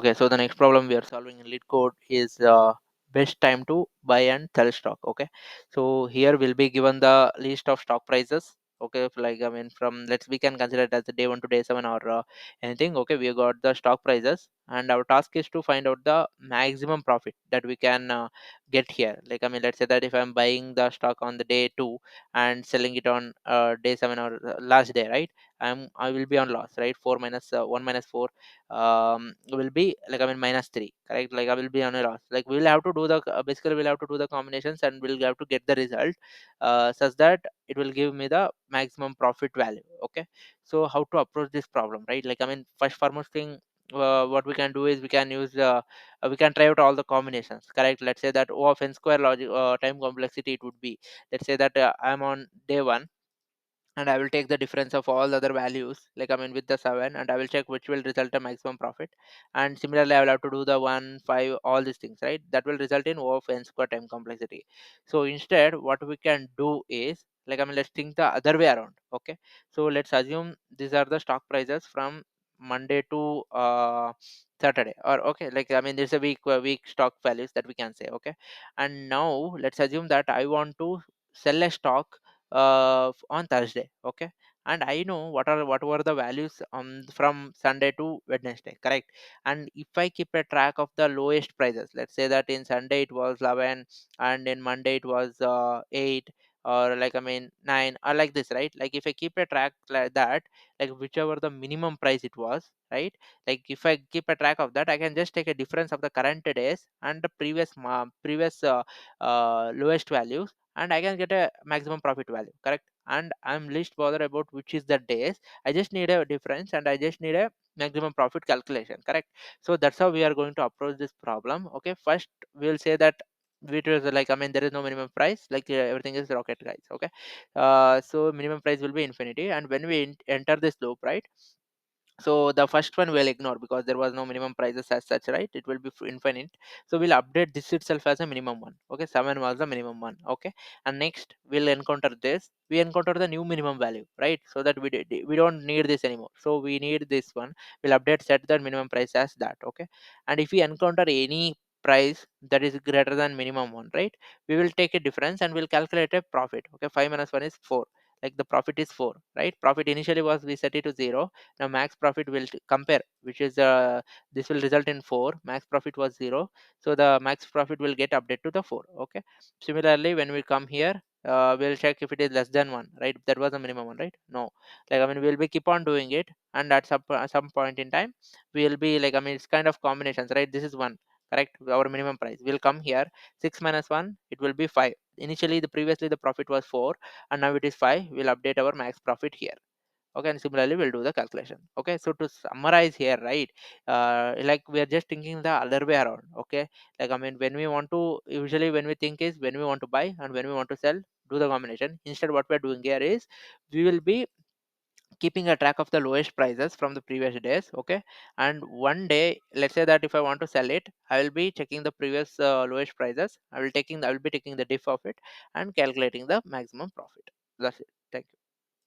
Okay, so the next problem we are solving in lead code is best time to buy and sell stock. Okay, so here will be given the list of stock prices. Okay, like I mean, from let's we can consider it as the day 1 to day 7 or anything. Okay, we got the stock prices, and our task is to find out the maximum profit that we can get here. Like I mean, let's say that if I'm buying the stock on the day 2 and selling it on day 7 or last day, right? I will be on loss, right? 4 minus 1 minus 4 will be like I mean minus 3, correct? Like I will be on a loss. Like we'll have to do the basically we'll have to do the combinations and we'll have to get the result such that it will give me the maximum profit value. Okay, so how to approach this problem, right? Like I mean, first foremost thing, what we can do is we can use we can try out all the combinations, correct? Let's say that O of n square logic time complexity, it would be, let's say that I'm on day 1 and I will take the difference of all the other values, like I mean with the 7, and I will check which will result in maximum profit. And similarly, I will have to do the 1, 5, all these things, right? That will result in O of n square time complexity. So instead, what we can do is, like I mean, let's think the other way around. Okay, so let's assume these are the stock prices from Monday to Saturday, or okay, like I mean, there's a week stock values that we can say. Okay, and now let's assume that I want to sell a stock on Thursday. Okay, and I know what were the values from Sunday to Wednesday, correct? And if I keep a track of the lowest prices, let's say that in Sunday it was 11 and in Monday it was 8, or like I mean 9, or like this, right? Like if I keep a track like that, like whichever the minimum price it was, right? Like if I keep a track of that, I can just take a difference of the current days and the previous lowest values, and I can get a maximum profit value, correct? And I'm least bothered about which is the days. I just need a difference and I just need a maximum profit calculation, correct? So that's how we are going to approach this problem. Okay, first we'll say that it was like I mean there is no minimum price, like everything is rocket, guys. Okay, so minimum price will be infinity, and when we enter this loop, right? So the first one we'll ignore because there was no minimum prices as such, right? It will be infinite. So we'll update this itself as a minimum one. Okay, 7 was the minimum one. Okay, and next we'll encounter this, we encounter the new minimum value, right? So that we don't need this anymore, so we need this one. We'll update set the minimum price as that. Okay, and if we encounter any price that is greater than minimum one, right, we will take a difference and we'll calculate a profit. Okay, 5 minus 1 is 4, like the profit is 4, right? Profit initially was we set it to 0. Now max profit will compare, which is this will result in 4. Max profit was 0, so the max profit will get updated to the 4. Okay, similarly when we come here, we'll check if it is less than 1, right? That was the minimum one, right? No, like I mean we'll be keep on doing it, and at some point in time we'll be like I mean it's kind of combinations, right? This is 1, correct? Our minimum price will come here. 6 minus 1, it will be 5. Initially the previously the profit was 4 and now it is 5. We'll update our max profit here. Okay, and similarly we'll do the calculation. Okay, so to summarize here, right, like we are just thinking the other way around. Okay, like I mean when we want to, usually when we think is when we want to buy and when we want to sell, do the combination. Instead what we're doing here is we will be keeping a track of the lowest prices from the previous days. Okay, and one day, let's say that if I want to sell it, I will be checking the previous lowest prices. I will be taking the diff of it and calculating the maximum profit. That's it.